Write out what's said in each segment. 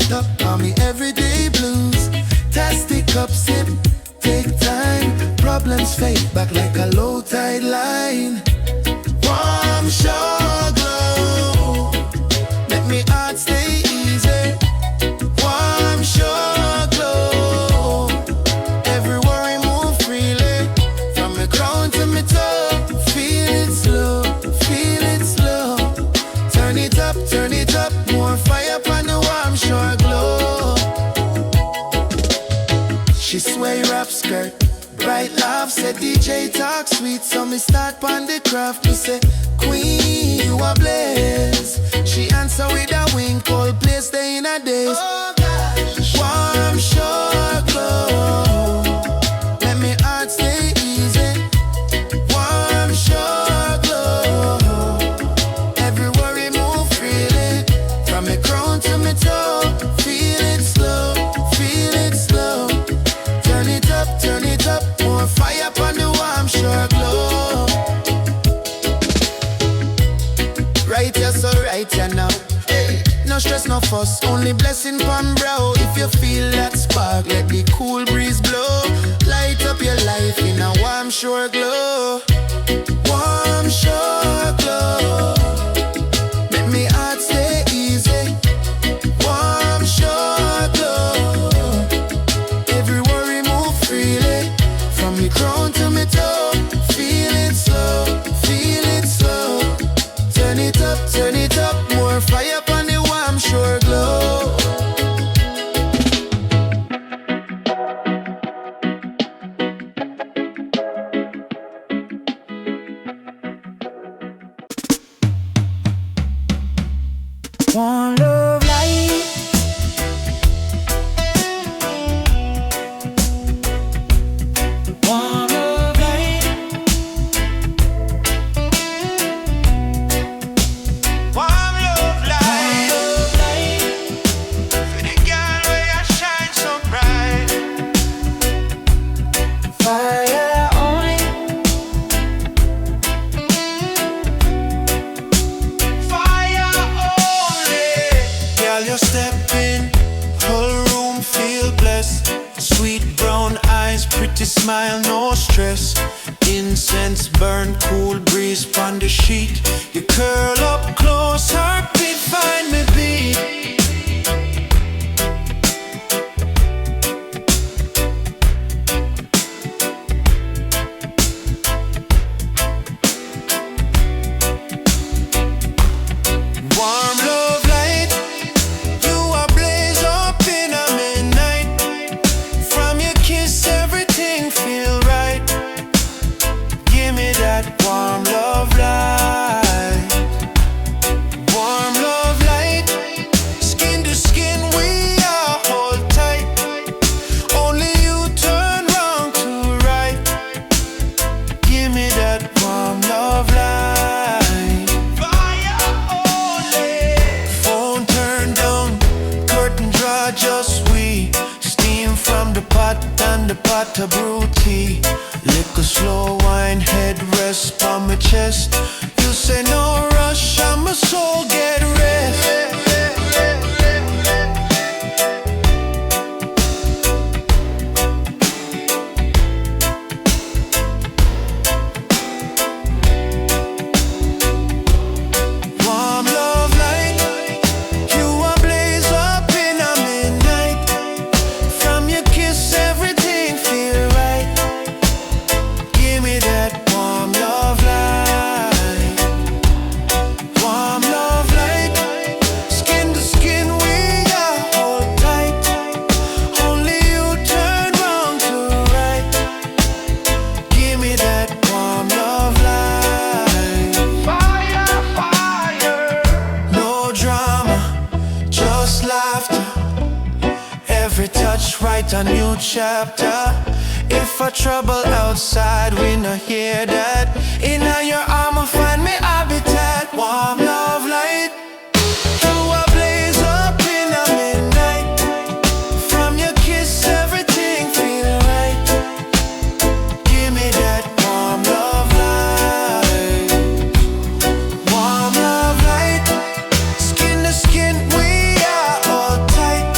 top on me everyday blues. Test the cup, sip, take time. Problems fade back like a low tide line. Warm, sure glow. Let me heart stay easy. Warm, sure glow. Every worry move freely. From my crown to my toe. Feel it slow, feel it slow. Turn it up, more fire upon the warm shore glow. She sway rap skirt, bright laugh, said DJ talk sweet, so me start pon the craft. Me say, Queen, you a blaze. She answer with a wink, cold place day in a days. Warm shore glow. Let me heart stay easy. Warm shore glow. Every worry move freely. From me crown to me toe. Feel it slow, feel it slow. Turn it up, more fire upon the warm shore glow. Right here, so right here now. Hey, no stress, no fuss, only blessing pon brow. If you feel that spark, let the cool breeze blow. Light up your life in a warm shore glow. Warm shore glow. Make me heart stay easy. Warm shore glow. Every worry move freely. From me crown to me toe. Feel it slow, feel it slow. Turn it up, more fire upon the warm shore glow. One love light. One love light. Warm love light. For the girl where you shine so bright. Fire only. Fire only. Girl, you step in, whole room feel blessed. Sweet brown eyes, pretty smile, no stress. Incense burn, cool breeze pon the sheet. You curl up close, heartbeat find me beat. Warm love light, you are blaze up in a midnight. From your kiss, everything feel right. Give me that warm love light. Warm love light, skin to skin, we are hold tight. Only you turn wrong to right. Give me that warm love light. Fire only. Phone turned down, curtain draw, just we. Steam from the pot and the pot to brew tea. Lick a slow wine, head rest on my chest. You say no rush, I'm a soul, get rest. Warm love light, you are blaze up in a midnight. From your kiss, everything feel right. Give me that warm love light. Warm love light, skin to skin, we are hold tight. Only you turn wrong to right. Give me that warm love light. Fire, fire. No drama, just laughter. Every touch write a new chapter. If I trouble outside, we not hear that. In your arm, I find me habitat. Warm love light, you are blaze up in a midnight. From your kiss, everything feel right. Give me that warm love light. Warm love light, skin to skin, we are all tight.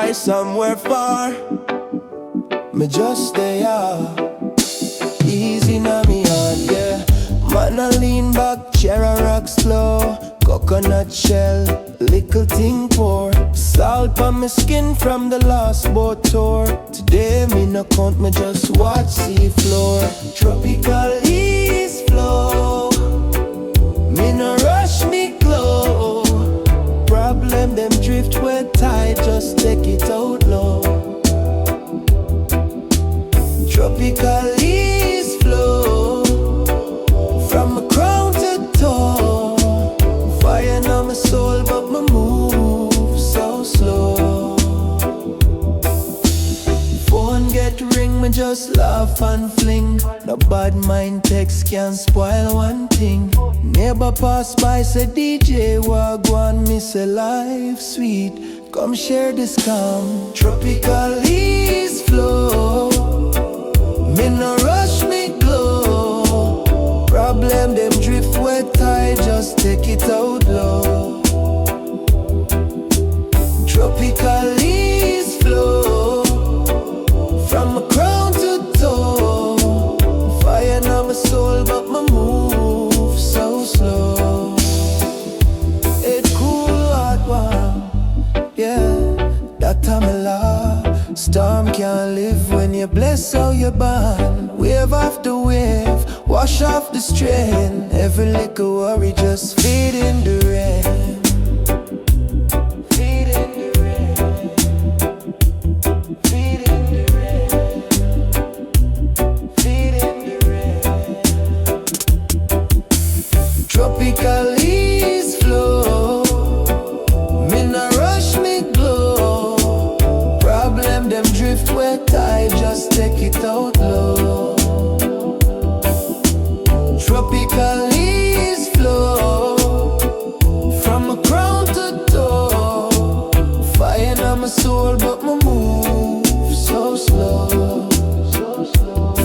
by somewhere far. Me just stay easy na me heart, yeah. Man I lean back, chair a rock slow. Coconut shell, little thing pour. Salt on my skin from the last boat tour. Today me no count, me just watch sea floor. Tropical ease flow. Me no rush, me glow. Problem them drift wet tide, just take it out low. Tropical ease flow. From my crown to toe. Fire on my soul, but my move so slow. Phone get ring, me just laugh and fling. No bad mind text can spoil one thing. Neighbor pass by, say DJ wagwan, me say life sweet. Come share this calm. Tropical ease flow. Me no rush, me glow. Problem them drift wet tide, just take it out low. Tropical ease flow. From my crown to toe. Fire on my soul, but my move so slow. It cool hot warm, yeah, that time I love. Storm can't live when you bless how you born. Wave after wave, wash off the strain. Every little worry just fade in the rain. Fade in the rain. Fade in the rain. Fade in the rain. Tropical ease flow. Me no rush, me glow. Problem them drift wet tide, just take it out low. Tropical ease flow. From my crown to toe. Fire on my soul, but my move so slow. So slow.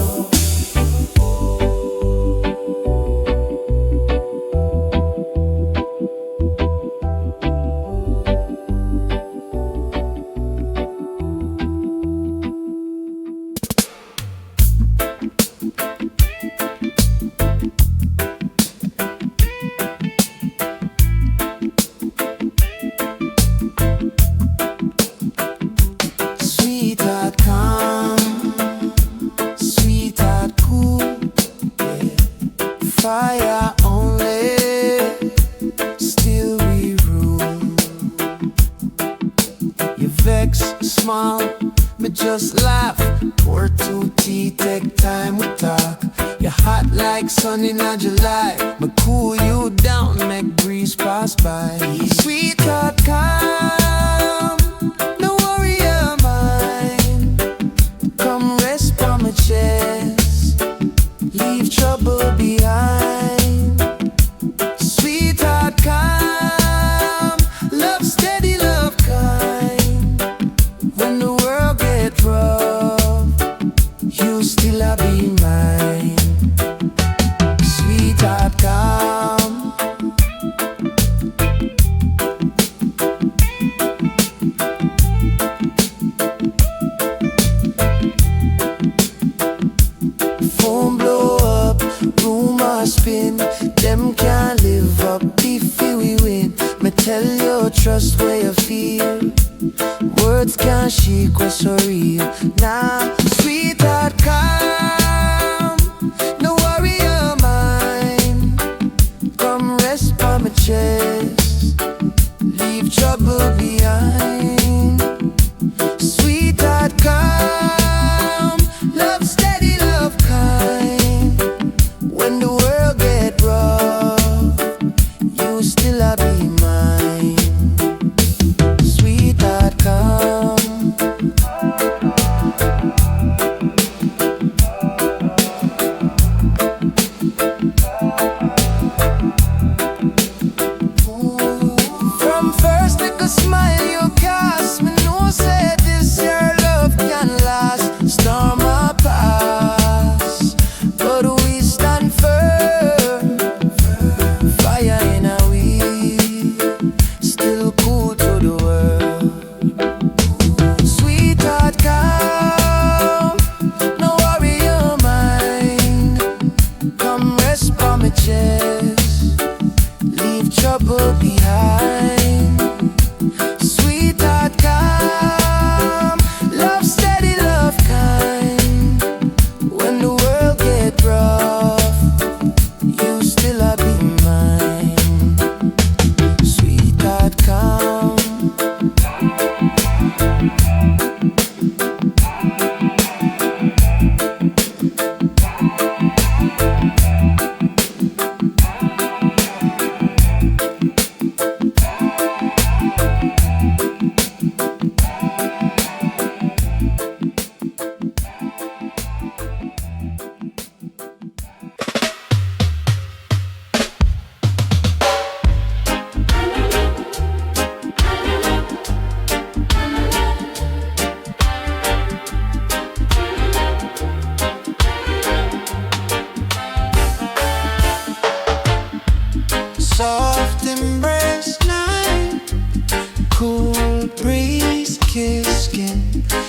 Sweetheart calm, sweetheart cool, yeah. Fire only, still we rule. You vex, smile, me just laugh. Pour 2 tea, take time we talk. You're hot like sun in July. Me cool you down, make breeze pass by. Sweetheart calm, no worry of mine. Come rest on my chest, leave trouble behind. Sweetheart calm, love steady, love kind. When the world get rough, you still a be mine. Sweetheart calm. Phone blow up, rumor spin. Them can't live up if we win. Me tell you, trust where you feel. Words can't shake what's so real. Nah, sweetheart calm, no worry of mine. Come rest by my chest, leave trouble behind. Sweetheart calm, love steady, love kind. When the world get rough, you still a be mine. Sweetheart calm.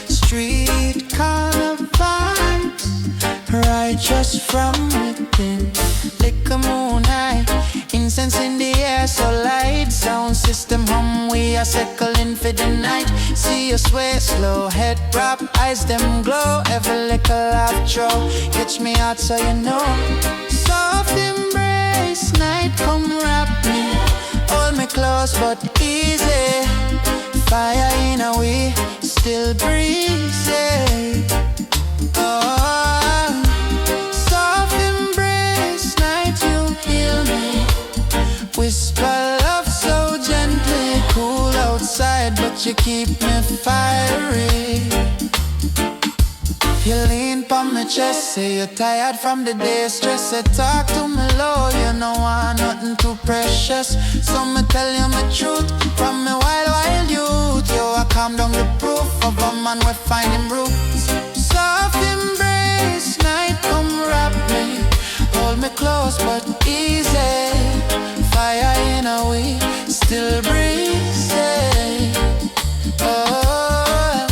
Street corner vibes, righteous from within. Liquor moonlight, incense in the air, so light. Sound system hum, we are circling for the night. See you sway slow, head drop, eyes them glow. Every little laugh throw, catch me out so you know. Soft embrace, night come wrap me. Hold me close but easy. Fire in a way, still breezy. Oh, soft embrace, night you heal me. Whisper love so gently, cool outside but you keep me fiery. You lean on my chest, say you're tired from the day stress. Say talk to me low, you know I'm nothing too precious. So me tell you my truth, from me wild youth. Yo, I calm down the proof of a man we find him roots. Soft embrace, night come wrap me. Hold me close but easy. Fire in a way, still breezy. Oh,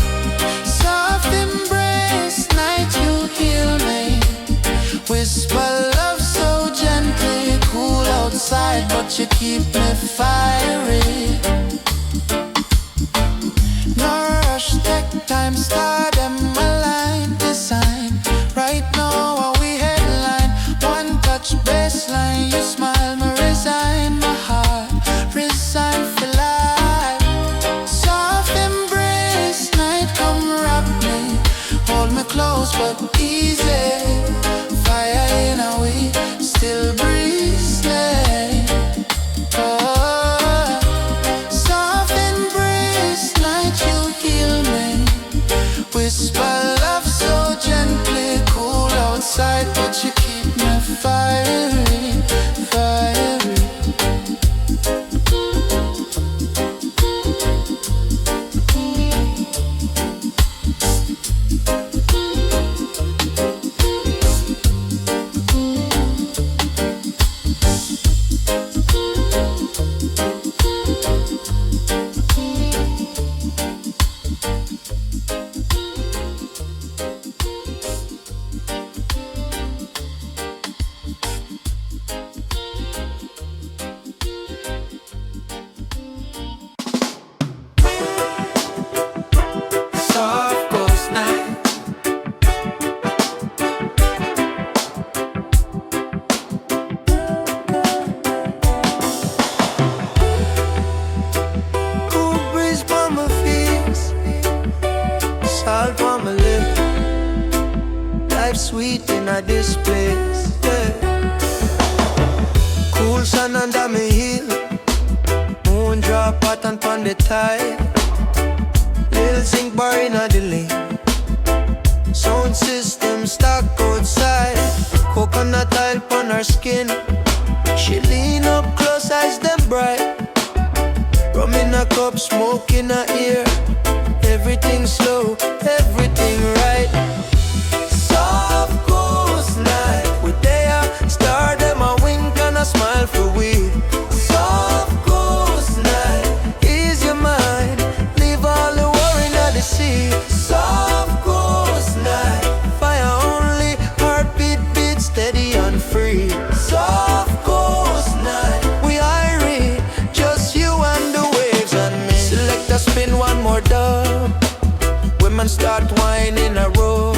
soft embrace, night you heal me. Whisper love so gently, cool outside but you keep me fiery. No rush, take time, start them align, design. Right now are we headline, one touch baseline. You smile, me resign, my heart resign for life. Soft embrace, night come wrap me. Hold me close but easy. Fire in a way, still breezy. Oh, soft embrace, night you heal me. Whisper love so gently, cool outside but you keep me fiery, fiery. Soft ghost night. Cool breeze on my face, salt on my lip. Life sweet in a this place, yeah. Cool sun under me heel, moon drop pattern pon the tide. Little zinc bar in a delay, sound system stuck outside. Coconut oil on her skin, she lean up close, eyes them bright. Rum in a cup, smoke in her ear. Everything slow, everything right. Soft ghost night, we there. Star them a wink and a smile for we. Soft ghost night, ease your mind. Leave all the worry at the sea. Soft ghost night, fire only, heartbeat beat steady and free. Soft ghost night, we irie, just you and the waves and me. Select a spin one more dub, women start whining a row.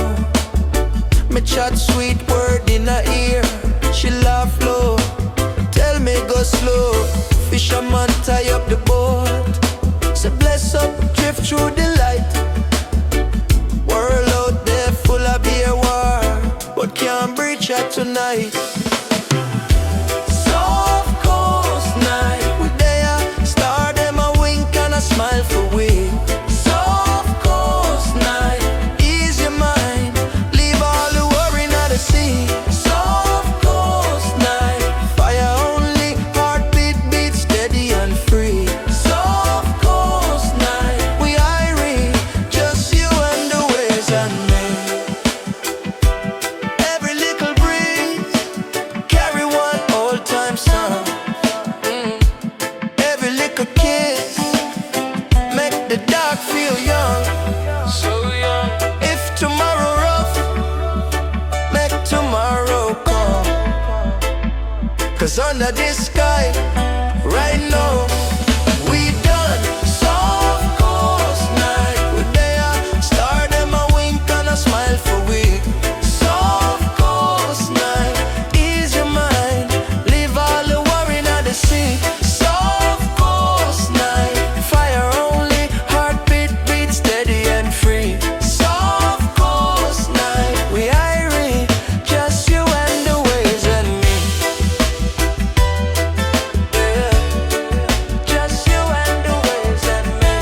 Me chat sweet word in her ear, she laugh low, tell me go slow. Fisherman tie up the boat, say bless up, drift through the light. World out there full of beer war, but can't breach her tonight. Soft ghost night, we there. Star them a wink and a smile for we. Soft ghost night, ease your mind. Leave all the worry at the sea. Soft ghost night, fire only, heartbeat beat steady and free. Soft ghost night, we irie, just you and the waves and me. Every little breeze under the sky. Right now, we done soft coast night. We there, star them a wink and a smile for we. Soft coast night, ease your mind, leave all the worry at the sea. Soft coast night, fire only, heartbeat beat steady and free. Soft coast night, we irie, just you and the waves and me. Just you and the waves and me.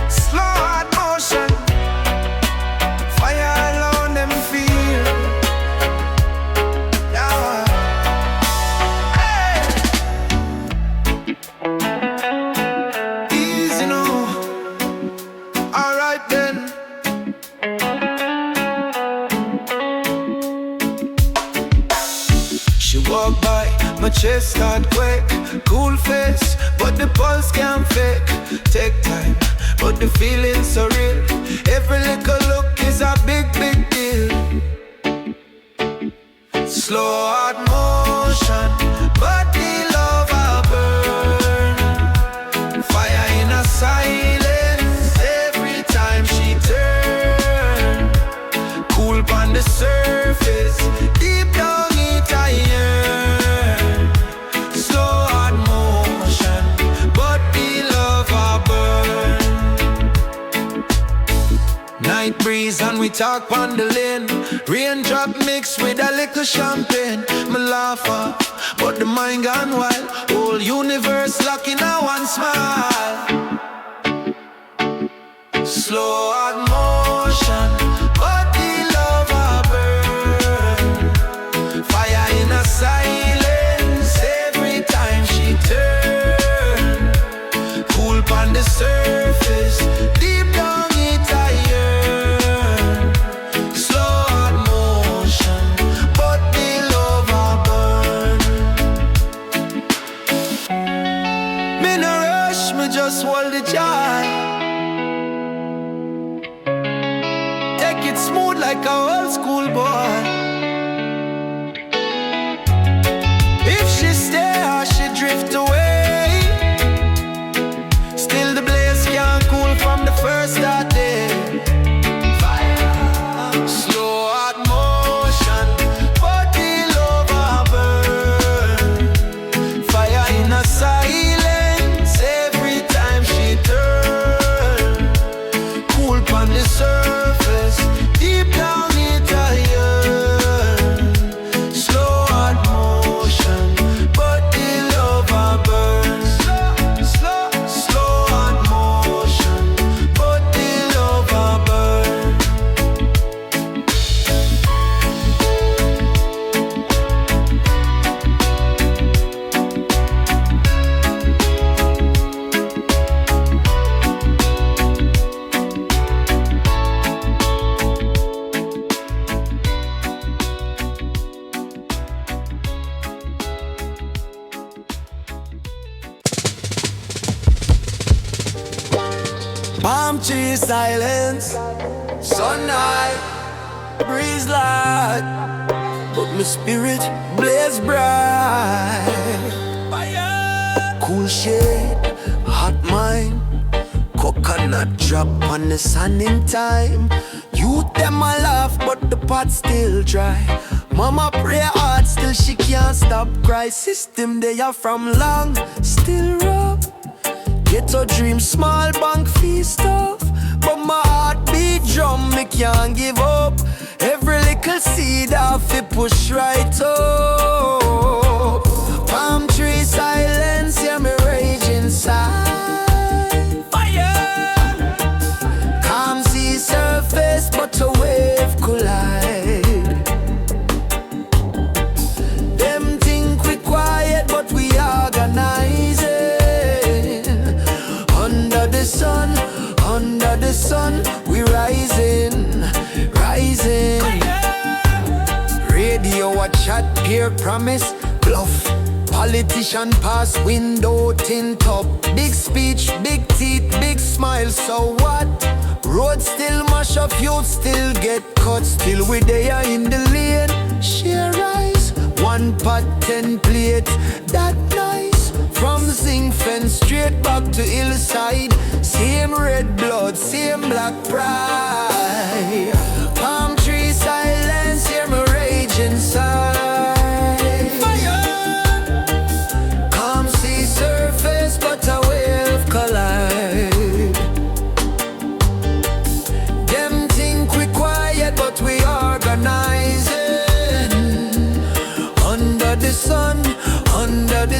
Slow heart motion, fire alone them feel. Yeah. Hey. Easy now. Alright then. She walk by, my chest start quake. Cool face, but the pulse can't fake. Take time, but the feeling's so real. Every little look is a big, big deal. Slow heart motion, but the love I burn. Fire in a silence every time she turn. Cool on the surface, deep down it iron. Slow heart motion, but the love I burn. Night breeze and we talk on the lane. Raindrop mixed with a little champagne. Me laugh up, but the mind gone wild. Whole universe locked in a one smile. Slow heart motion, but the love I burn. Fire in a silence every time she turn. Cool on the surface, deep down it iron. Slow heart motion, but the love I burn. Me no rush, me just hold the joy. Take it smooth like a old school boy. If she stay or she drift away, still the blaze can't cool from the first start day. Slow heart motion, but the love I burn. Fire in a silence every time she turn. Cool on the surface, deep down it iron. Slow heart motion, but the love I burn. Slow heart motion, but the love I burn. Palm tree silence, sunlight, breeze light, but my spirit blaze bright. Fire. Cool shade, hot mind, coconut drop on the sun in time. Youth them a laugh, but the pot still dry. Mama pray hard, still she can't stop cry. System they are from long, still rough. Ghetto dream, small bank feast off. But my heart beat drum, me can't give up. Every little seed off it push right up. Palm tree silence, yeah me rage inside. Fire. Calm sea surface, but a wave collide. Them think we quiet, but we organize it. Under the sun, we rising, rising. Radio a chat, peer promise. bluff. Politician pass window tint up. Big speech, big teeth, big smile, so what? Road still mash up, youth still get cut. Still we there in the lane. Share rice, 1 pot 10 plate. That nice. From Zinc Fence straight back to hillside. Same red blood, same black pride. Palm tree silence, hear me rage inside. Fire! Calm sea surface, but a wave collide. Them think we quiet, but we organizing. Under the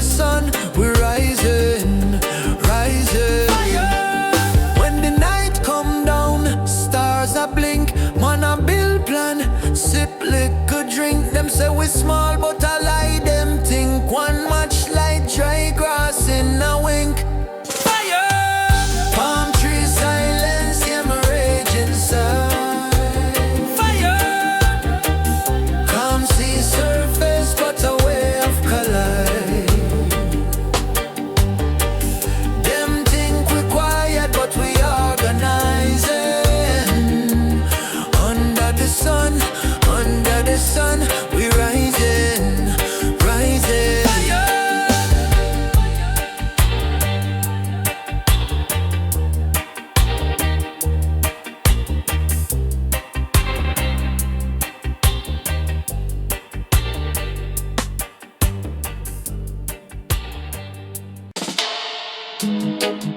sun, we're rising, rising. Fire! When the night come down, stars a blink. Man a build plan, sip liquor drink. Them say we small, but I lie. Them think one match light, dry grass in a wink. Fire! Palm tree silence, hear me rage inside. Fire! Calm sea surface, but a wave collide. Them think we quiet, but we organizing. Under the sun, we rising, rising.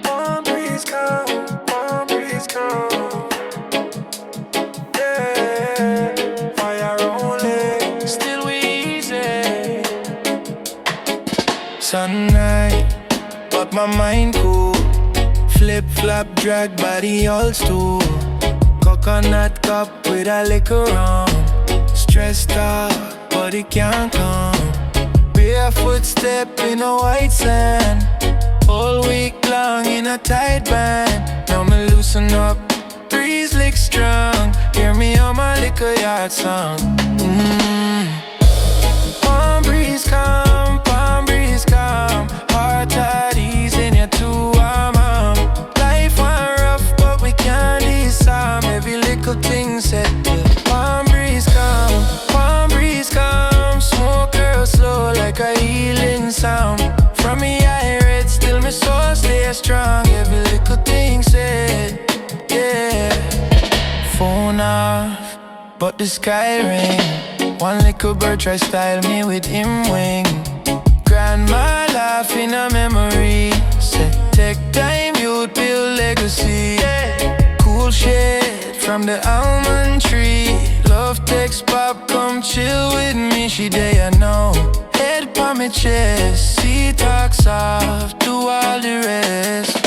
Warm breeze come, warm breeze come. Yeah, fire rolling, still we easy. Sunlight, but my mind cool. Flip flop, drag body all stool. Coconut cup with a liquor rum. Stressed out, but it can't come. Barefoot step in a white sand. All week long in a tight band. Now me loosen up, breeze lick strong. Hear me on my liquor yard song. Palm breeze come, palm breeze come. Heart at ease in your too warm. Life went rough, but we can't disarm. Every little thing said, palm breeze come, palm breeze come. Smoke girl slow like a healing sound. From me I read, still me soul stay strong. Every little thing said, yeah. Phone off, but the sky ring. One little bird try style me with him wing. Grandma laugh in a memory. Say, take time, you'd build legacy. Cool shit from the almond tree. Love text pop, come chill with me. She day I know. Head pa my chest, see talk soft, do all the rest.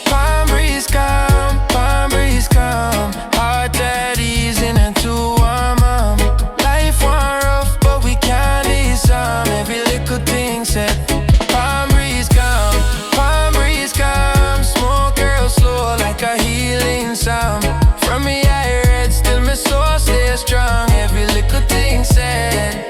Palm breeze come, palm breeze come. Heart at ease in a too warm. Life went rough, but we can't disarm. Every little thing said, palm breeze come, palm breeze come. Smoke girl slow like a healing sound. From me I read, still my soul stay strong. Every little thing said,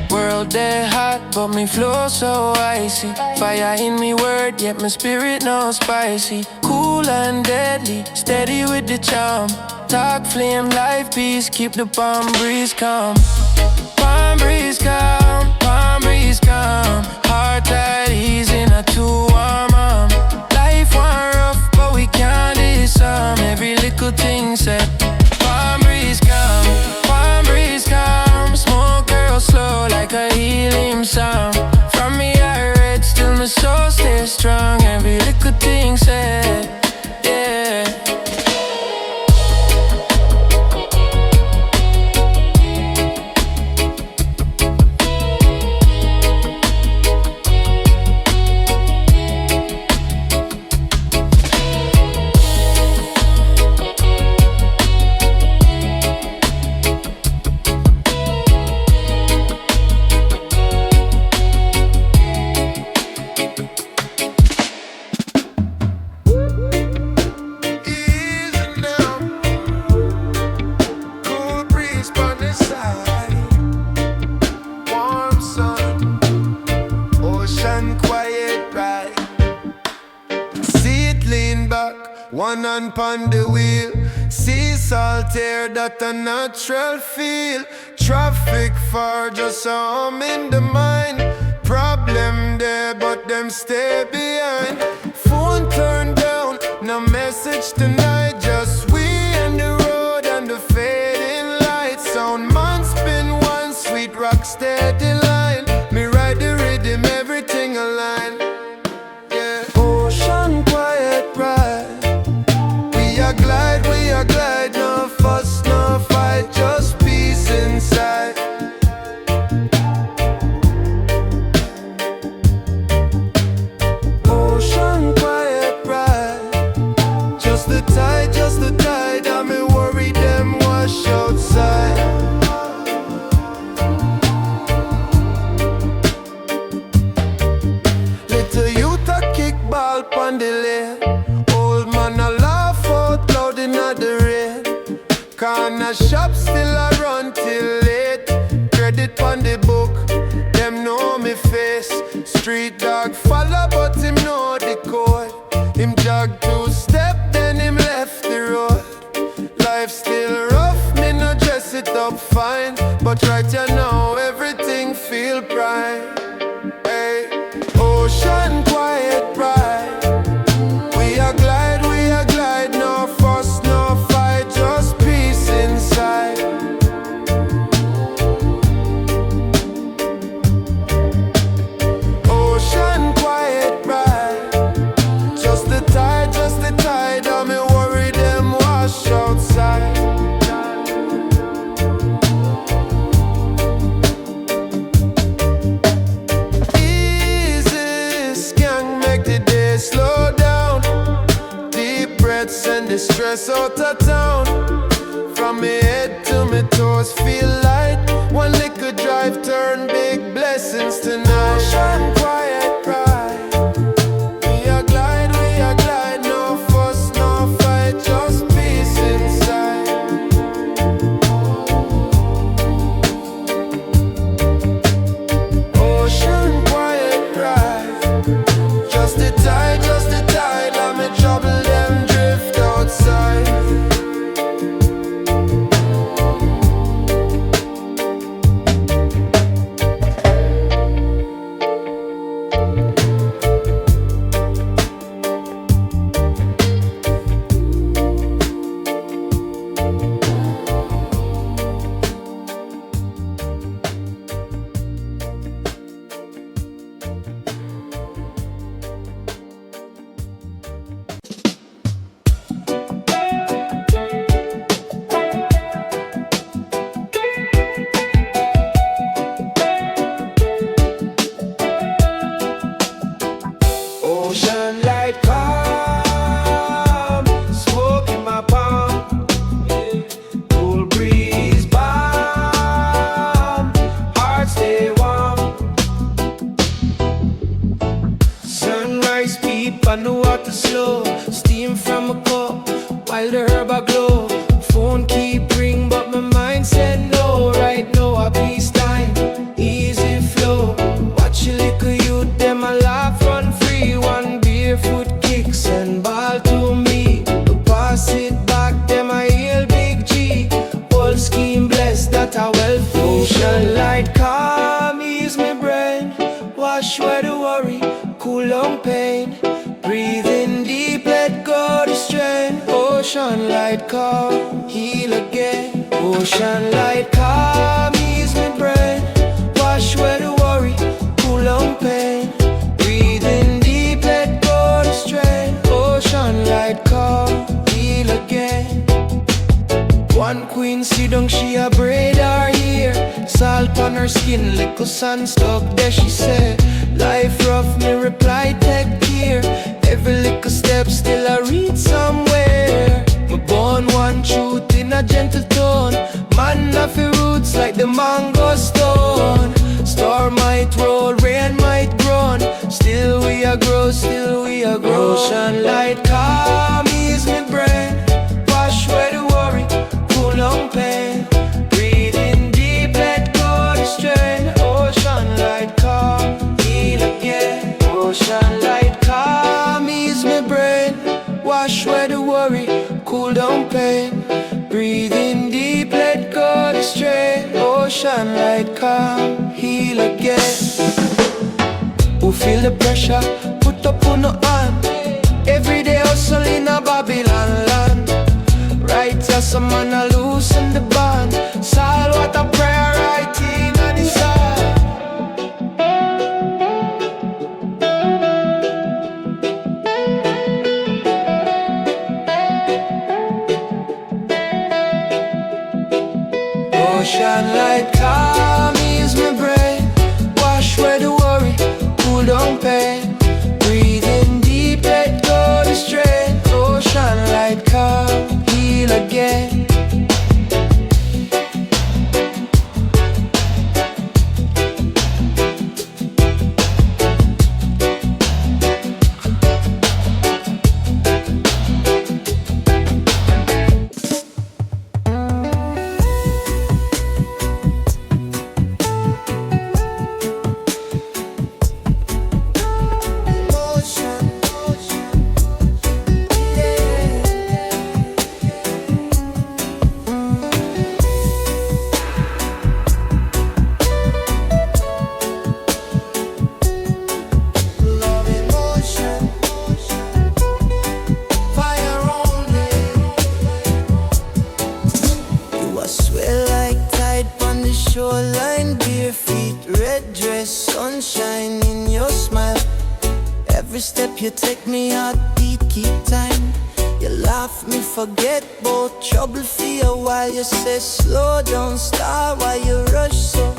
world they hot, but me flow so icy. Fire in me word, yet my spirit no spicy. Cool and deadly, steady with the charm. Talk flame, life peace, keep the palm breeze calm. Palm breeze come, palm breeze come. Heart at ease in a too warm. Life went rough, but we can't disarm. Every little thing said, palm breeze come, palm breeze come. Smoke girl slow like a healing sound. From me I read, still my soul stays strong. Every little thing said, yeah. one hand pon the wheel. Sea salt air, that a natural feel. Traffic far, just a hum in the mind. Problem there, but them stay behind. Phone turned down, no message tonight. Just we and the road and the fading lights. Sound man spin one sweet rock steady line. Me ride the rhythm, everything align. Yeah. Ocean quiet ride. We are glide, no fuss, no fight, just peace inside. Ocean quiet ride. Just the tide, I'm worried them wash outside. Little youth a kickball pon the lane. Old man a laugh out loud inna the rain. Corner shop still a run till late. Credit pon the book, them know me face. Street dog follow but him know the code. Him jog 2 step then him left the road. Life still rough, me no dress it up fine. But right here now everything feel prime. Hey, ocean quiet ride. We are glide, no fuss, no fight, just peace inside. Ocean quiet ride. Just the tide, I'm worried them wash outside. Easy, gang make the day slow down. Deep breaths and the stress out of town. From me head to me toes feel light. One liquor drive turn big blessings tonight. Ocean quiet ride. We are glide, no fuss, no fight, just peace inside. Ocean quiet ride. Just the tide, I'm in trouble, them drift outside. Ocean light calm, smoke in my palm, cool breeze balm, heart stay warm. Sunrise peep on the water slow, steam from a cup while the herb a glow. Phone keep ring but my mind said no. Right now a peacetime, easy flow. Watch a little youth, them a laugh run free. One barefoot kicks and ball to me. Pass it back, them a hail big G. Whole scheme blessed that I well feel. Ocean light calm, ease me brain. Wash away the worry, cool down pain. Breathe in deep, let go the strain. Ocean light calm, heal again. Ocean light calm, ease me brain. Wash away the worry, cool down pain. Breathe in deep, let go the strain. Ocean light calm, heal again. One queen sit down, she a braid her hair. Salt on her skin, little sun stuck there, she said. Life rough, me reply, take care. Every little step still I read somewhere. Me born one truth in a gentle tone. Man of the roots like the mango stone. Storm might roll, rain might groan. Still we a grow, Ocean light calm, ease me brain. Wash away the worry, cool down pain. Breathe in deep, let go the strain. Ocean light calm, heal again. Ocean light calm, ease me brain. Wash away the worry, cool down pain. Breathe in deep, let go the strain. Ocean light, calm, heal again. Who feel the pressure, put up on the hand. Every day hustle in a Babylon land. Righteous, a man a loosen the band. Sal what a prayer writing on the sand. Ocean light calm, ease my brain. Wash away the worry, cool down pain. Breathe in deep, let go the strain. Ocean light calm, heal again. Shoreline, bare feet, red dress, sunshine in your smile. Every step you take me heartbeat, keep time. You laugh me, forget about trouble for a while. You say slow down, start while you rush so.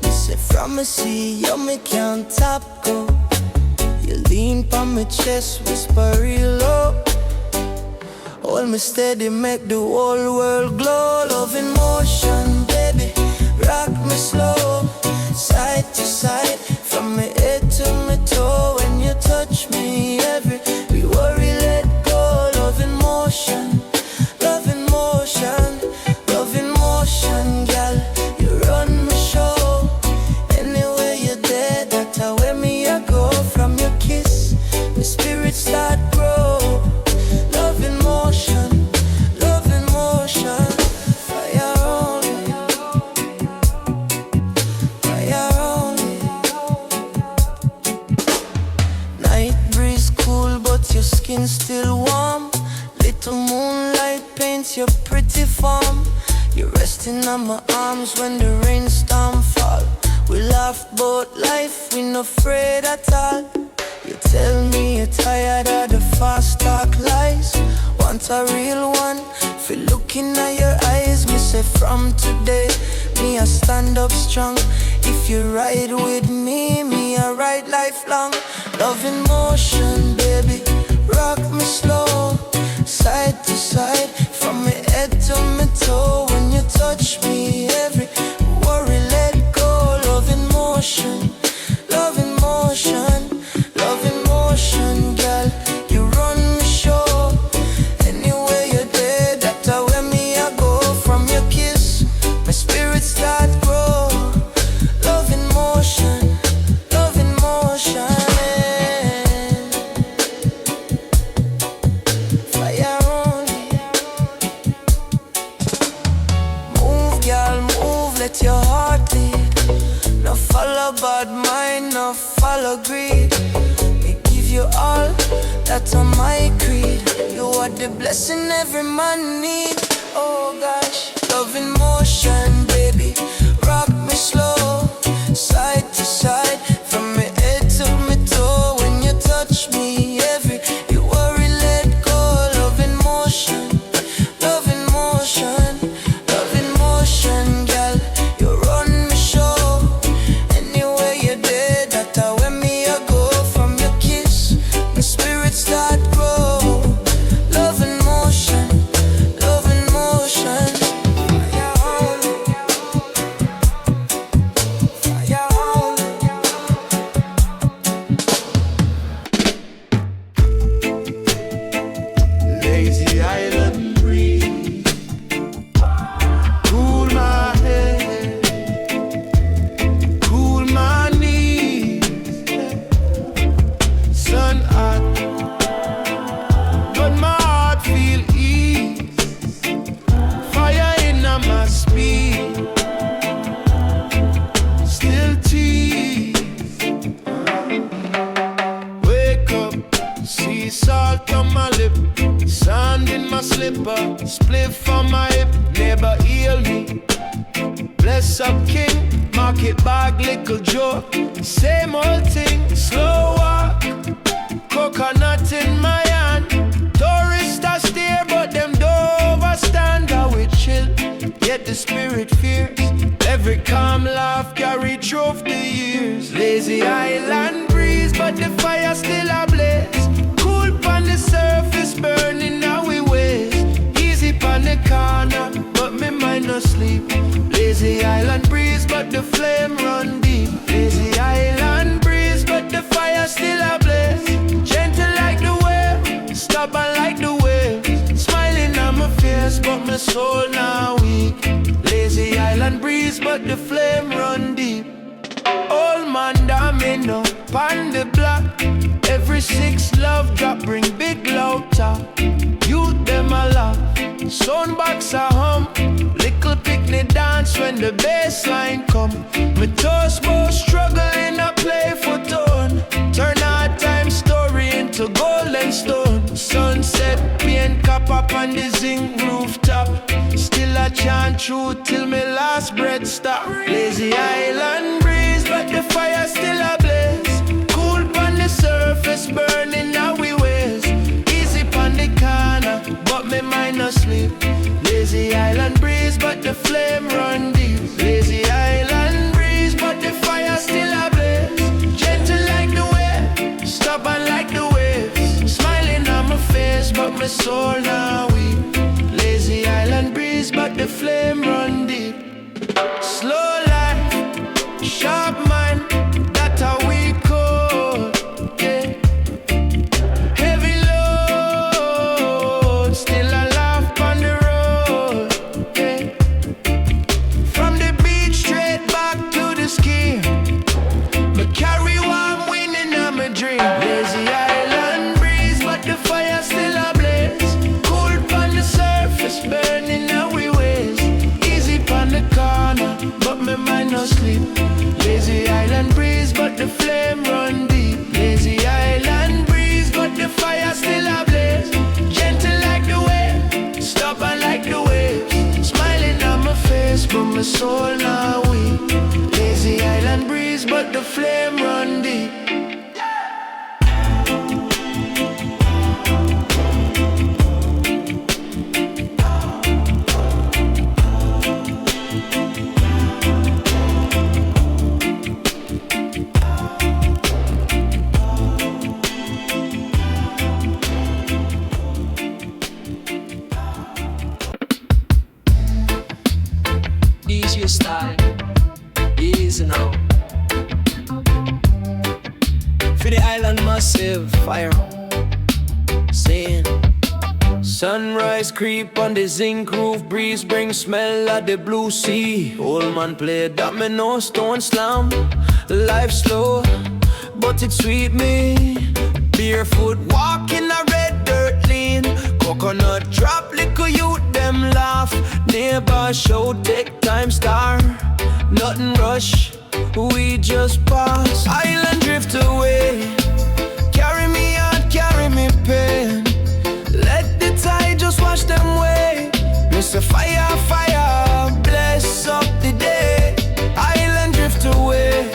You say from a sea, you me can't top go. You lean on my chest, whisper real low. Hold me steady, make the whole world glow. Love in motion, baby. Rock me slow, side to side, from my head to my toe. When you touch me, every worry let go. Love in motion, love in motion, love in motion, girl. You run my show. Anywhere you're there, that's where me I go. From your kiss, my spirit start grow. Love in motion, love in motion. Your skin still warm. Little moonlight paints your pretty form. You're resting on my arms when the rainstorm fall. We laugh about life, we no afraid at all. You tell me you're tired of the fast talk lies. Want a real one, feel looking at your eyes. Me say from today, me I stand up strong. If you ride with me, me I ride lifelong. Love in motion, baby. Rock me slow, side to side, from my head to my toe. When you touch me, every worry let go. Love in motion, love in motion, love in motion, girl. You run me show. Anywhere you're there, that's where me I go. From your kiss, my spirit start grow. Love in motion, love in motion. Let your heart lead. No follow bad mind, no follow greed. Me give you all, that's on my creed. You are the blessing every man need. Oh gosh, love in motion, baby. Rock me slow, side to side, from my head to my toe. When you touch me, every you worry let go. Love in motion, love in motion, love in motion, girl. in my slipper, spliff on my hip, neighbor heal me. Bless up king, market bag, little joke. Same old thing, slow walk, coconut in my hand. Tourists are stare, but them don't overstand. How we chill, yet the spirit fears. Every calm laugh carry through the years. Lazy island breeze, but the fire still ablaze. Cool on the surface, burning now we waste. Easy on the corner, but me mind no sleep. Lazy island breeze, but the flame run deep. Lazy island breeze, but the fire still ablaze. Gentle like the wave, stubborn like the wave. Smiling on my face, but my soul now weak. Lazy island breeze, but the flame run deep. Old man damn up on the block. Every 6 love drop bring big loud talk. Youth them a laugh, soundbox a hum. Little picnic dance when the bass line come. My toast both struggling a playful tone. Turn our time story into golden stone. Sunset paint cap up on the zinc rooftop. Still a chant true till my last breath stop. Lazy island breeze, but the fire still ablaze. Cool on the surface, burning now we waste. Easy on the corner, but my mind no sleep. Lazy island breeze, but the flame run deep. Lazy island breeze, but the fire still ablaze. Gentle like the wave, stubborn like the waves. Smiling on my face, but my soul now weak. Lazy island breeze, but the flame run deep. Slow life, sharp mind, that's how we call, yeah. Heavy load, still a laugh on the road, yeah. From the beach straight back to the ski, but carry one winning on my dream. Lazy island breeze, but the fire still ablaze. Cool on the surface, burning now we waste. Easy on the corner, but my mind no sleep. Lazy island breeze, but the flame run deep. Lazy island breeze, but the fire still ablaze. Gentle like the wave, stubborn like the waves. Smiling on my face, but my soul now weak. Lazy island breeze, but the flame run deep. DJ style, easy now. For the island massive, fire saying sunrise creep on the zinc roof, breeze bring smell of the blue sea. Old man play domino, stone slam. Life slow, but it sweet me. Barefoot walking a red dirt lane. Coconut drop, little youth them laugh. Neighbor show take time star. Nothing rush, we just pass. Island drift away, carry me out, carry me pain. Let the tide just wash them away. Mr. Fire, fire, bless up the day. Island drift away,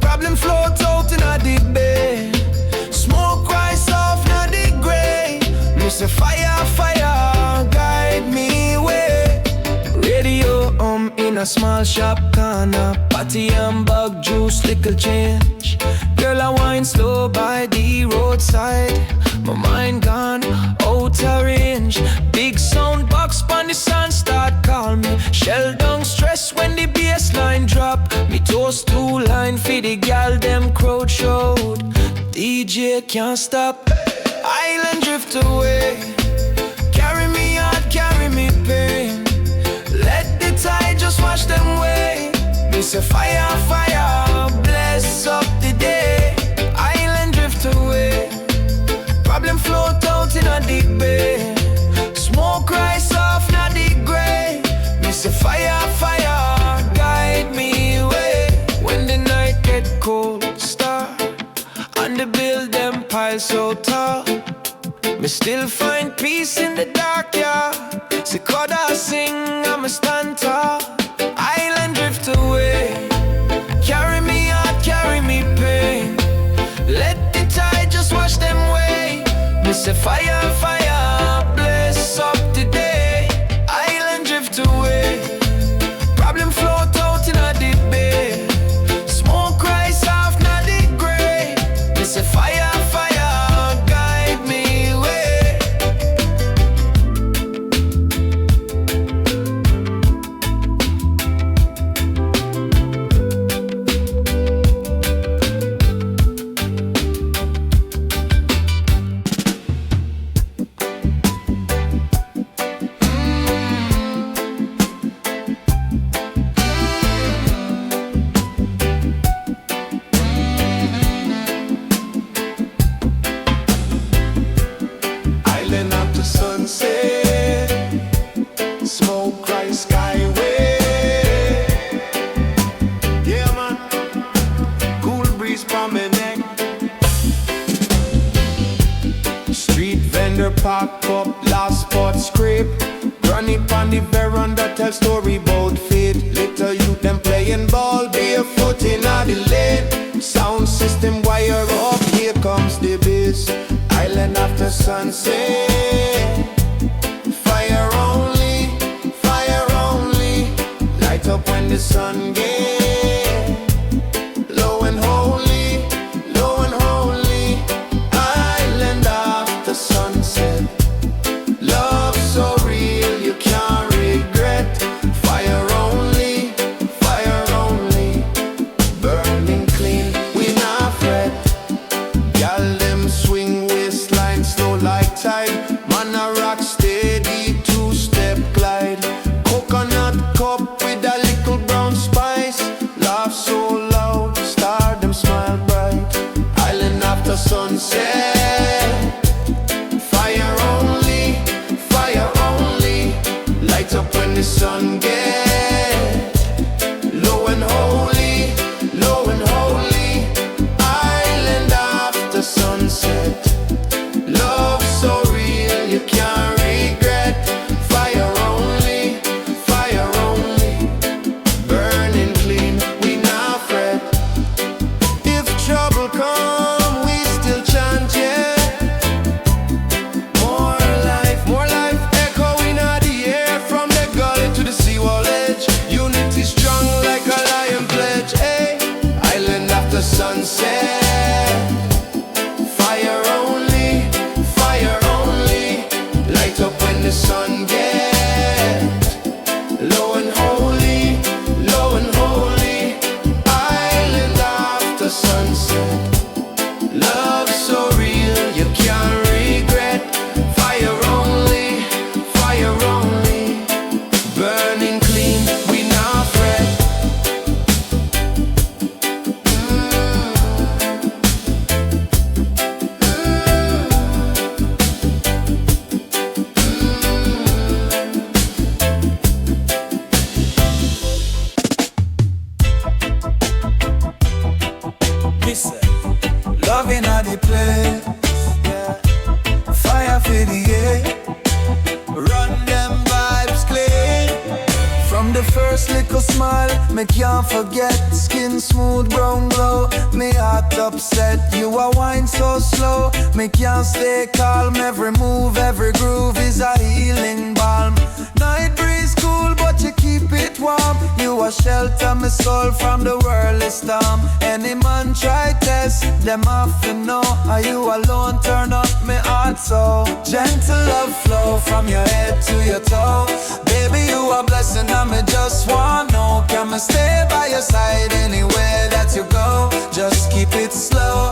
problem float out in a deep bay. Smoke rise off na the gray. Mr. Fire, fire, guide me way. Radio in a small shop corner. Patty and bug juice, little change. Girl I wine slow by the roadside. My mind gone out of range. Big sound box pon the sun start call me. Shell down stress when the bass line drop. Me toast 2 line for the gal them crowd showed. DJ can't stop. Island drift away, carry me out, carry me pain. Let the tide just wash them away. Mr. Fire, fire, bless up the day. Island drift away, problem float out in a deep bay. Smoke rise off na the gray. Mr. Fire, fire, guide me away. When the night get cold, star on the build them pile so tall. Me still find peace in the dark. heart scrape. Granny on the veranda tell story about fate. Little youth them playing ball barefoot in the lane. Sound system wire up, here comes the bass. Island after sunset. Fire only, fire only. Light up when the sun gets low and holy, low and holy. Island after sunset. Love so real you can't regret. Fire only, fire only. Burning clean, we not fret. Y'all them swing waistline slow like tide. Man a rock steady, two-step glide. Coconut cup with a little brown spice. Laugh so loud, star them smile bright. Island after sunset. Fire only, fire only. Light up when the sun gets low and holy, low and holy. Island after sunset. Love so real you can't regret. Fire only, fire only. Burning clean, we not fret. If trouble come, we still chant, yeah. More life echoing out the air. From the gully to the seawall edge. Unity strong like a lion pledge, hey. Island after sunset. Fire only, fire only. Light up when the sun gets low and holy, low and holy. Island after sunset. Love so real you can't regret. Fire only, fire only. Burning clean, we not fret. Listen. Loving at the place, yeah. Fire for the air. Run them vibes clean. From the first little smile, me can't forget. Skin smooth, brown glow. Me heart upset, you a wine so slow. Me can't stay calm, every move, every groove is a healing balm. Night breeze cool, but you keep it warm. You a shelter my soul from the worldly storm. Any man try test, them off to know. Are you alone, turn up me heart so. Gentle love flow from your head to your toe. Baby, you a blessing and me just want know. Can me stay by your side anywhere that you go? Just keep it slow,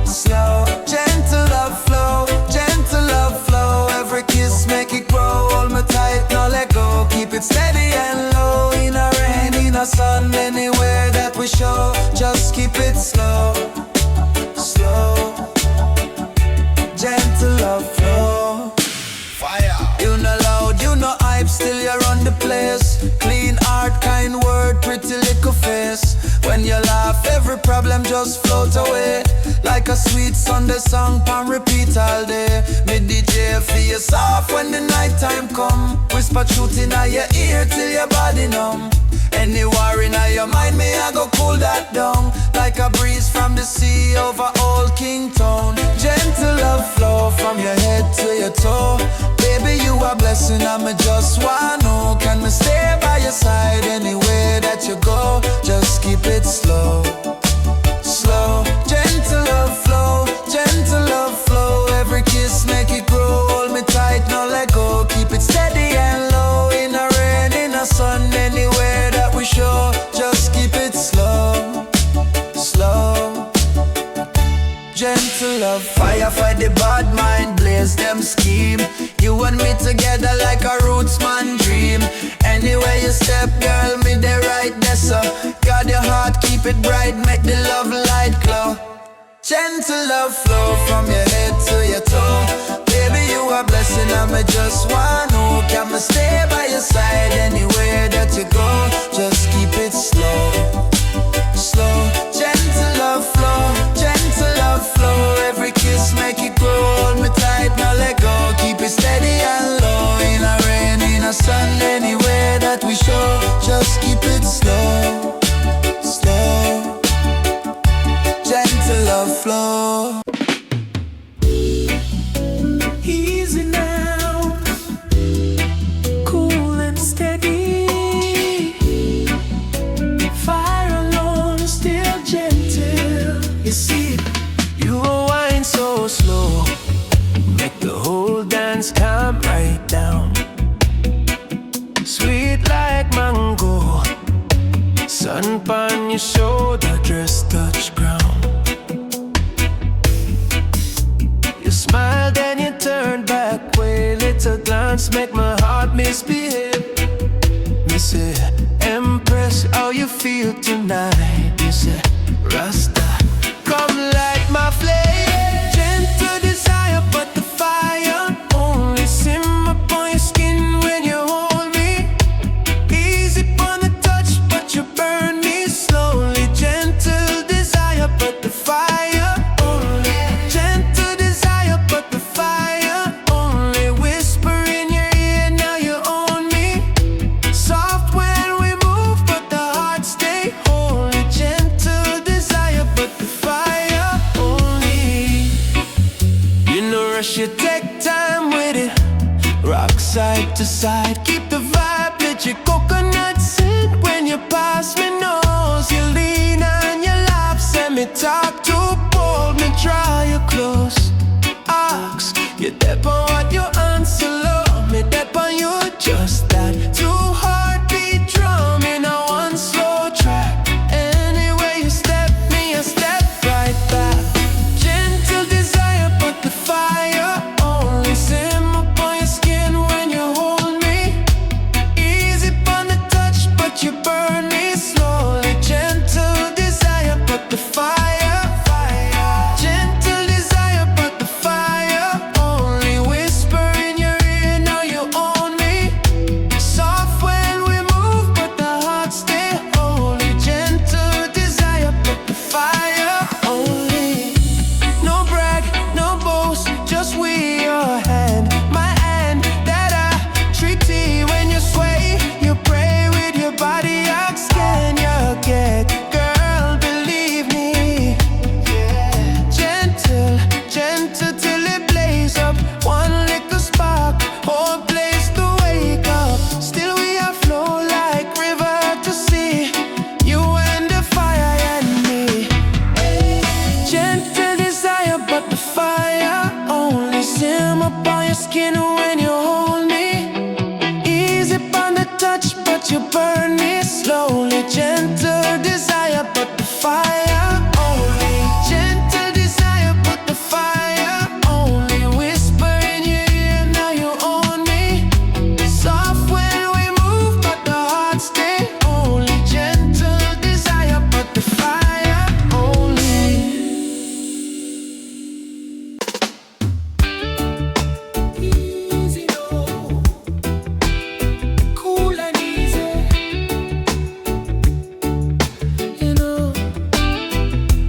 slow. Gentle love flow, gentle love flow. Every kiss make it grow. Hold me tight, no let go. Keep it steady and low. In a rain, in a sun, anywhere that we show. Just keep it slow, slow. Gentle love flow. Fire. You know loud, you know hype, still you run the place. Clean heart, kind word, pretty little face. When you laugh, every problem just float away. Like a sweet Sunday song, pan repeat all day. Me DJ feel soft when the night time come. Whisper truth in your ear till your body numb. Any war in your mind, me I go cool that down. Like a breeze from the sea over old Kingtown. Gentle love flow from your head to your toe. Baby, you a blessing and me just wanna know. Can me stay by your side anywhere that you go? Just keep it slow, slow. Gentle love flow, gentle love flow. Every kiss make it grow. Hold me tight, no let go. Keep it steady and low. In a rain, in a sun, anywhere that we show. Just keep it slow, slow. Gentle love, fire for the bad mind, blaze them scheme. You and me together like a roots man dream. Anywhere you step, girl, me the right there, so. Guard your heart, keep it bright, make the love light glow. Gentle love flow from your head to your toe. Baby, you a blessing and me just wanna know. Can me stay by your side anywhere that you go? Just keep it slow, slow. Gentle love flow, gentle love flow. Every kiss make it grow. Hold me tight, now let go. Keep it steady and low. drop right down. Sweet like mango, sun upon your shoulder, dress touch ground. You smiled and you turned back way, little glance make my heart misbehave. Me say, Empress, how you feel tonight? You say, Rasta, come light my flame. Gentle desire, but the fire only simmer upon your skin when you hold me. Easy upon the touch, but you burn me slowly. Gentle desire, but the fire only. Gentle desire, but the fire only. Whisper in your ear, now you own me. Soft when we move, but the heart stay holy. Gentle desire, but the fire only. You no rush, you take time with it. Rock side to side, keep the vibe, let your coconut scent. When you pass me nose, you lean and you laugh. Send me talk too bold, me draw you close. Ask, you dep on what you answer, love me dep on you, just that. Two heartbeat drum in a one slow track. Anyway you step me, I step right back. Gentle desire, but the fire only simmer upon your skin when you hold me. Easy upon the touch, but you burn me slowly. Gentle desire, but the fire. Gentle desire, but the fire only. Whisper in your ear, now you own me. Soft when we move, but the heart stay holy. Gentle desire, but the fire only. No brag, no boast, just we your hand. My hand that I treat tea when you sway. You pray with your body, ask can you get? Girl, believe me. Gentle, gentle till it blaze up. One little spark, whole place to wake up. Still we are flow like river to sea. You and the fire and me. Gentle desire, but the fire only simmer upon your skin when you hold me. Easy upon the touch, but you burn me slowly. Gentle desire, but the fire only. Gentle desire, but the fire only. Whisper in your ear, now you own me. Soft when we move, but the heart stay holy. Gentle desire, but the fire only. Easy though, cool and easy, you know.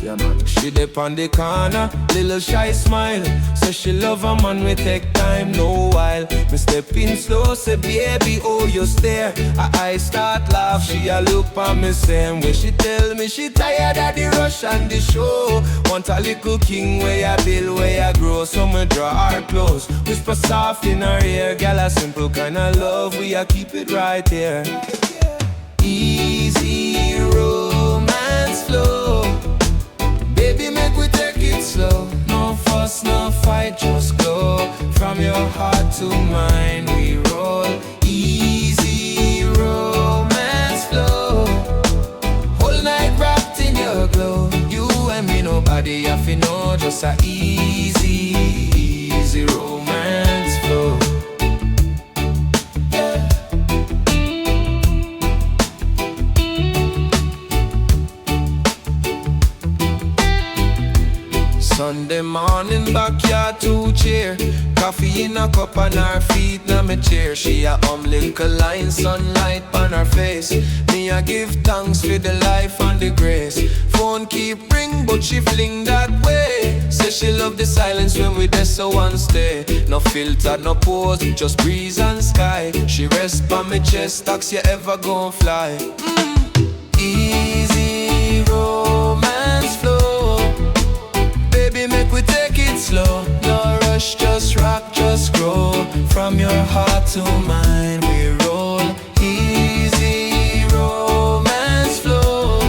Yeah, man. She dip on the corner, little shy smile. So she love a man, we take time, no while. Me step in slow, say baby, oh you stare. Her eyes start laugh, she a look on me same way. She tell me she tired of the rush and the show. Want a little king where ya build, where ya grow. So me draw her close, whisper soft in her ear. Girl, a simple kind of love, we a keep it right here. Easy romance flow. Baby, make we take it slow. No fuss, no fight, just glow. From your heart to mine, we roll. Easy romance flow. Whole night wrapped in your glow. You and me, nobody have to know. Just a easy, easy romance flow. Sunday morning, backyard two chair. Coffee in a cup on her feet, now me chair. She a little line, sunlight on her face. Me a give thanks for the life and the grace. Phone keep ring, but she fling that way. Say she love the silence when we there so one stay. No filter, no pose, just breeze and sky. She rest on me chest, ask you ever gon' fly. Easy romance flow. Baby, make we take it slow. No rush, just rock, just grow. From your heart to mine, we roll. Easy romance flow.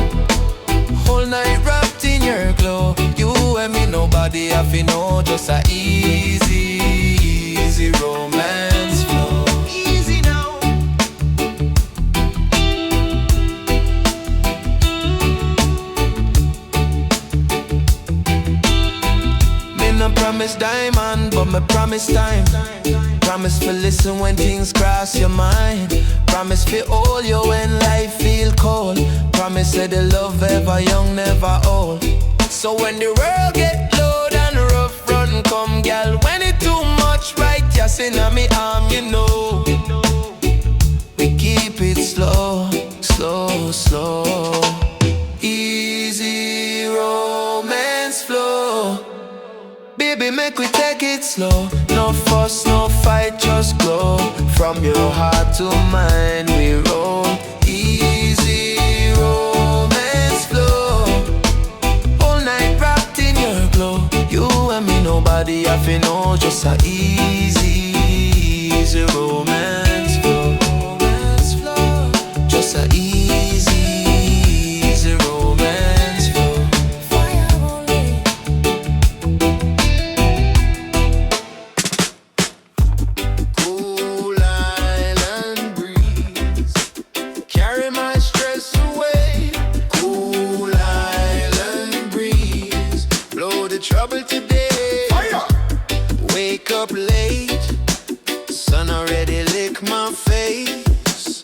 Whole night wrapped in your glow. You and me, nobody have to know. Just a easy, easy romance. Promise to listen when things cross your mind. Promise to hold you when life feel cold. Promise that the love ever young, never old. So when the world get loud and rough, run come gal. When it too much, right, just in me arm, you know. We keep it slow, slow, slow. Easy romance flow. Baby, make we take it slow. No fuss, no fight, just glow. From your heart to mine, we roll. Easy romance flow. All night wrapped in your glow. You and me, nobody have to know. Just a easy, easy romance flow. Just a easy, easy romance flow. Cool island breeze, carry my stress away. Cool island breeze, blow the trouble today. Fire! Wake up late, sun already lick my face.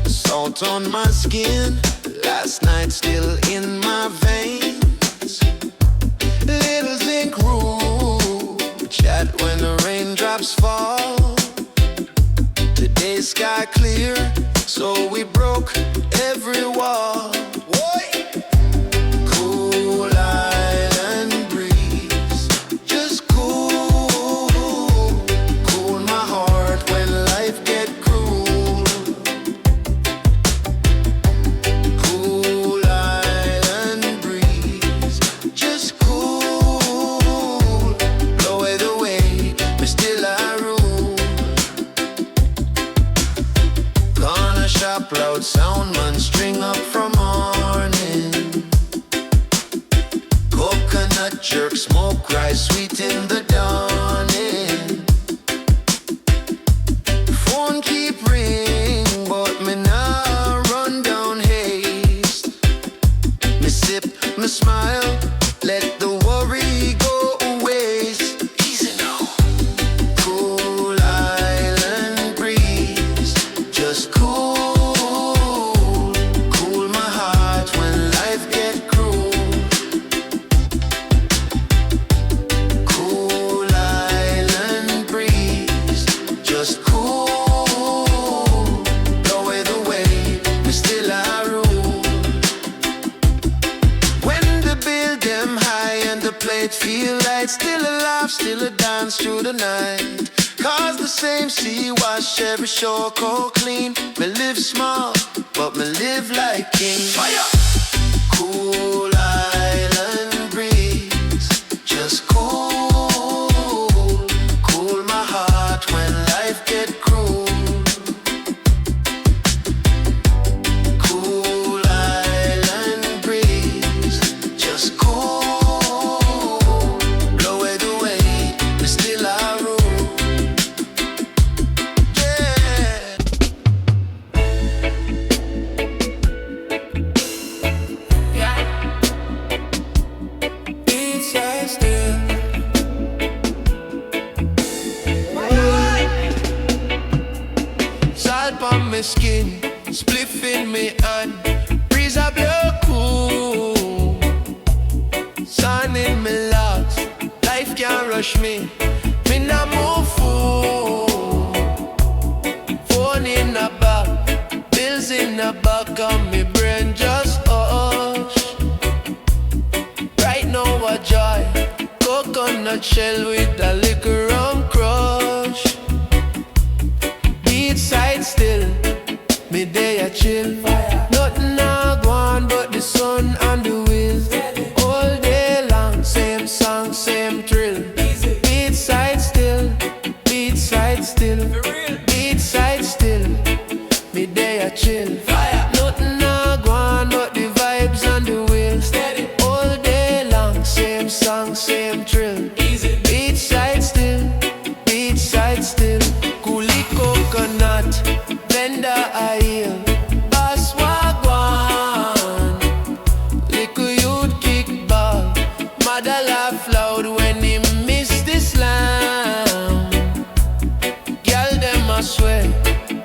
Salt on my skin, last night still in my veins. Little zinc rule, chat when the raindrops fall. Today sky clear, so we broke every wall. Cool island breeze, just cool, cool my heart when life get cruel. Cool island breeze, just cool, blow it away, but still I rule. Gonna shop loud sound man, string up from morning. Coconut jerk, smoke rice, sweet in the dawning. Phone keep ring, but me nah run down haste. Me sip, me smile, let the worry go waste. Easy now. Cool island breeze, just cool, cool my heart when life get cruel. Cool island breeze, just cool, blow it away, but still I rule. When the bill them high and the plate feel light, still alive, still a dance through the night. Cause the same sea wash every shore cold clean. Me live small, but me live like king. Fire! Cool island breeze, just cool, cool my heart when life get cruel. Cool island breeze, just cool, blow it away, but still I rule. Inside still. Salt on my skin, spliff in me hand, breeze a blow cool. Sun in me locks, life can't rush me. Me nah move fool. Phone in the back, bills in the back of me brain just hush. Right now a joy, coconut shell with a little rum crush. Beachside still, me day a chill. Nothing I go on but the sun and the wheels. All day long, same song, same thrill. Beachside still, beachside still, beachside still, me day a chill. Nothing I go on but the vibes and the wheels. All day long, same song, same thrill. Beachside still, beachside still. Coolie coconut, vendor oil, boss wagwan. Little youth kickball, mother laugh loud when he miss this slam. I swear.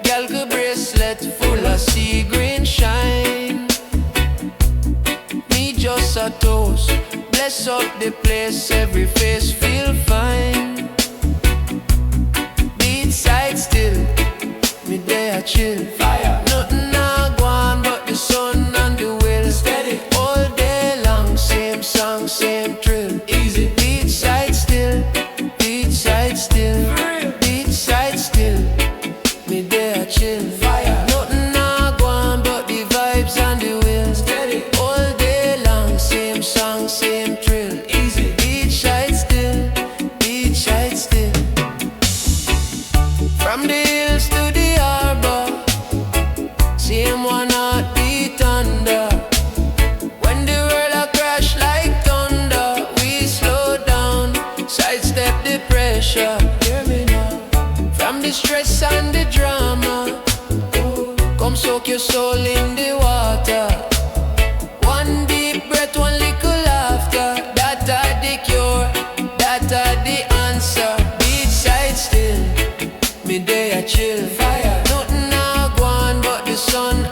Girl, good bracelet full of sea green shine. Me just a toast, bless up the place, every face feel fine. Beatside still, me there chill. Fire. Nothing I go on but the sun and the will. Steady. All day long, same song, same thrill. Easy. Beatside still, beatside still, beatside still, me there chill. Fire. Nothing I go on but the vibes and the will. Steady. All day long, same song, same thrill. Easy. Beatside still, beatside still. From the hills to the harbor, same one heartbeat under. When the world a crash like thunder, we slow down, sidestep the pressure. Hear me now. From the stress and the drama, come soak your soul in the water. One deep breath, one little laughter. That are the cure, that are the answer. Beatside still, me day I chill. Fire. Nothing I go on but the sun